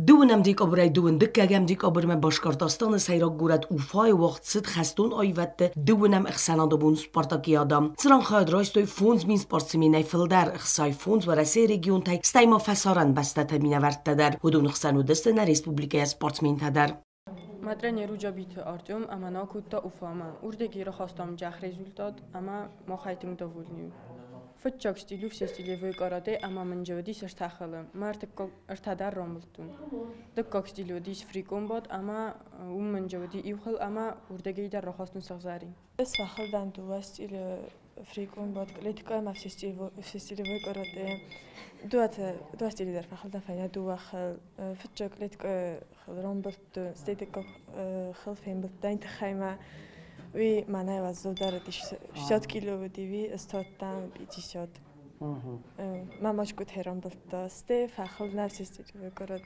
Duunam dik obrey duun dikkegem dik obrme Başkortastan sayrak gurat ufay waqt sit khastun ayvette duunam ixsanada bun Spartakiyadam. Zran khad raistoy fonds min sportsimine filder ixsay fonds و رسی region tay stayma fasaran bastata minavert هدون ixsanu destena Respublikaya sportsmin tadar. ما тренеру جابیت آرتیم اما ناکوت افاما اردگی را خواستم جخ رزولتات اما ما خیتیم داولنیم فتچاک ستیلو فسی ستیلی کاراته اما من جودی سر تخلم مرد ارتدار راملتون دکاک ستیلو دیش فریکون باد اما من جودی ایوخل اما اردگی در را خواستم سازاریم بس فخل دان دو استیل فریکون باد لیتکای ما فسی ستیلی کاراته دو استیلی در فخل دان فنیا دو خل فتچاک لیتکای رامبلت ستیتک خل فين بلتين تخيمة وي معناها وزودار ديش شات كيلو ديوي استوتان بيجي شات ما مش كنت هيران بلتا ستي فخل نفسي ستي كرات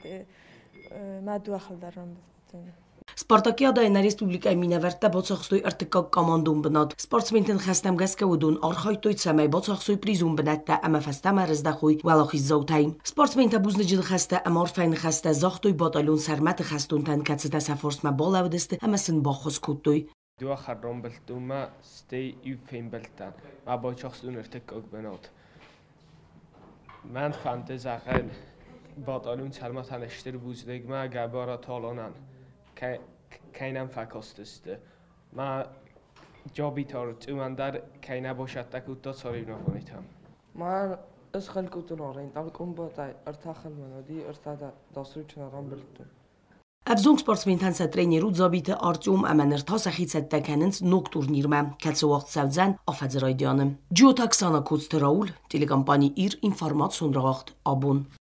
ما دو خل دارم بلتن Spartakiyada na Respublikaya minaverte bocaqstoy artikak komandun binad. Sportsmenten khastam gaska udun arkhaytoy tsamay bocaqstoy prizum binatta ama fastama rizdaxoy walaxi zawtay. Sportsmenta buznijil khasta amar fayn khasta zaxtoy batalon sarmat khastun tan katsita saforsma bolavdest ama sin baxos kuttoy. دو خرم بلتوما ستی یو فیم بلتن ما با چخستون ارتکاک بناد من فانتز آخر باتالون سلمت هنشتر بوزدگ ما گبارا تالانن کینم فکاستسته ما جابی تارت من در کینه باشد تکوتا ساری نفونیتم ما از خلقتون آرین تلقون باтай ارتاخل منادی ارتادا داستوی چناران بلتون Avzong sportsmentan sa treneru zabite Artyom Amanirta sakhitset takanins nok turnirma katsa waqt savzan afadzraydianım. Jota Ksana Kosteraul telekompani ir informatsion racht abun.